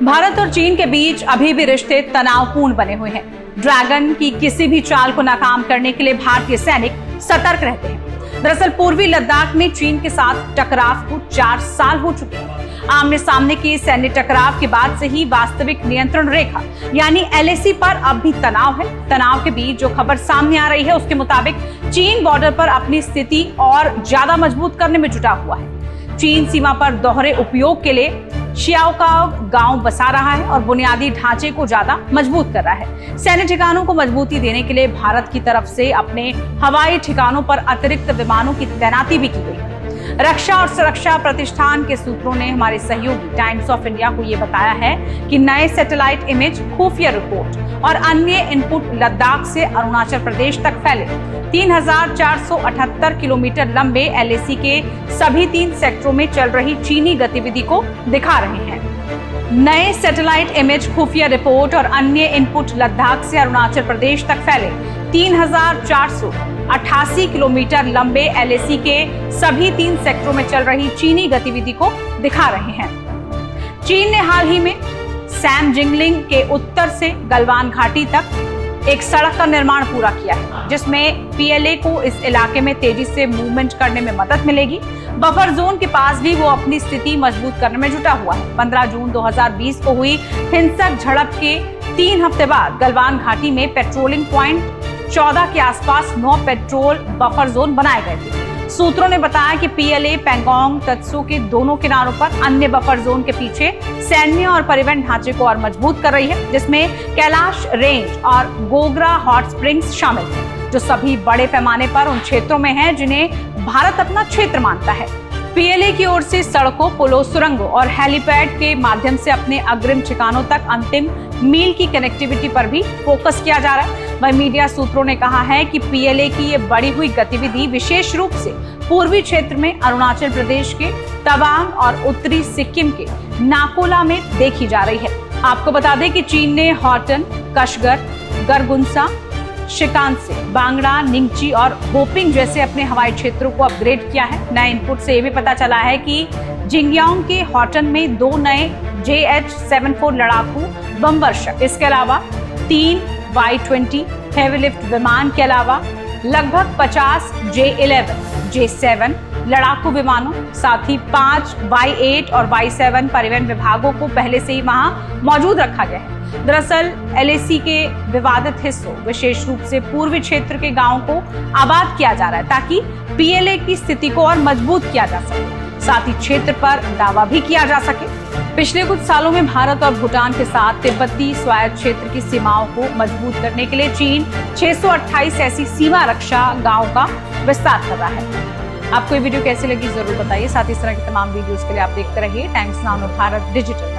भारत और चीन के बीच अभी भी रिश्ते तनावपूर्ण बने हुए हैं। ड्रैगन की किसी भी चाल को नाकाम करने के लिए भारतीय सैनिक सतर्क रहते हैं। दरअसल पूर्वी लद्दाख में चीन के साथ टकराव को 4 साल हो चुके हैं। आमने सामने की सैन्य टकराव के बाद से ही वास्तविक नियंत्रण रेखा यानी LAC पर अब भी तनाव है। तनाव के बीच जो खबर सामने आ रही है उसके मुताबिक चीन बॉर्डर पर अपनी स्थिति और ज्यादा मजबूत करने में जुटा हुआ है। चीन सीमा पर दोहरे उपयोग के लिए शियाओकाओ गांव बसा रहा है और बुनियादी ढांचे को ज्यादा मजबूत कर रहा है। सैन्य ठिकानों को मजबूती देने के लिए भारत की तरफ से अपने हवाई ठिकानों पर अतिरिक्त विमानों की तैनाती भी की गई है। रक्षा और सुरक्षा प्रतिष्ठान के सूत्रों ने हमारे सहयोगी टाइम्स ऑफ इंडिया को यह बताया है कि नए सैटेलाइट इमेज, खुफिया रिपोर्ट और अन्य इनपुट लद्दाख से अरुणाचल प्रदेश तक फैले 3478 किलोमीटर लंबे LAC के सभी 3 सेक्टरों में चल रही चीनी गतिविधि को दिखा रहे हैं। नए सैटेलाइट इमेज, खुफिया रिपोर्ट और अन्य इनपुट लद्दाख से अरुणाचल प्रदेश तक फैले 3488 किलोमीटर लंबे LAC के सभी 3 सेक्टरों में चल रही चीनी गतिविधि को दिखा रहे हैं। चीन ने हाल ही में सैम जिंगलिंग के उत्तर से गलवान घाटी तक एक सड़क का निर्माण पूरा किया है, जिसमें PLA को इस इलाके में तेजी से मूवमेंट करने में मदद मिलेगी। बफर जोन के पास भी वो अपनी स्थिति मजबूत करने में जुटा हुआ है। 15 जून 2020 को हुई हिंसक झड़प के 3 हफ्ते बाद गलवान घाटी में पेट्रोलिंग पॉइंट 14 के आसपास 9 पेट्रोल बफर जोन बनाए गए थे। सूत्रों ने बताया कि PLA पैंगोंग त्सो के दोनों किनारों पर अन्य बफर जोन के पीछे सैन्य और परिवहन ढांचे को और मजबूत कर रही है, जिसमें कैलाश रेंज और गोगरा हॉट स्प्रिंग्स शामिल हैं, जो सभी बड़े पैमाने पर उन क्षेत्रों में हैं जिन्हें भारत अपना क्षेत्र मानता है। PLA की ओर से सड़कों, पुलों, सुरंगों और हेलीपैड के माध्यम से अपने अग्रिम ठिकानों तक अंतिम मील की कनेक्टिविटी पर भी फोकस किया जा रहा है। वहीं मीडिया सूत्रों ने कहा है कि PLA की ये बढ़ी हुई गतिविधि विशेष रूप से पूर्वी क्षेत्र में अरुणाचल प्रदेश के तवांग और उत्तरी सिक्किम के नाकोला में देखी जा रही है। आपको बता दें कि चीन ने हॉटन, कशगर, गरगुंसा, शिकानसे, बांगड़ा, निंगची और होपिंग जैसे अपने हवाई क्षेत्रों को अपग्रेड किया है। नए इनपुट से ये भी पता चला है कि जिंगयांग के हॉटन में 2 नए JH-74 लड़ाकू बम वर्षक, इसके अलावा 3 Y-20 हेवी लिफ्ट विमान के अलावा लगभग 50 J-11, J-7 लड़ाकू विमानों, साथ ही 5 Y-8 और Y-7 परिवहन विभागों को पहले से ही वहां मौजूद रखा गया है। दरअसल LAC के विवादित हिस्सों, विशेष रूप से पूर्वी क्षेत्र के गांवों को आबाद किया जा रहा है ताकि PLA की स्थिति को और मजबूत किया जा सके, साथ ही क्षेत्र पर दावा भी किया जा सके। पिछले कुछ सालों में भारत और भूटान के साथ तिब्बती स्वायत्त क्षेत्र की सीमाओं को मजबूत करने के लिए चीन 628 ऐसी सीमा रक्षा गांवों का विस्तार कर रहा है। आपको ये वीडियो कैसी लगी जरूर बताइए। साथ ही इस तरह की तमाम वीडियोस के लिए आप देखते रहिए टाइम्स नाउ भारत डिजिटल।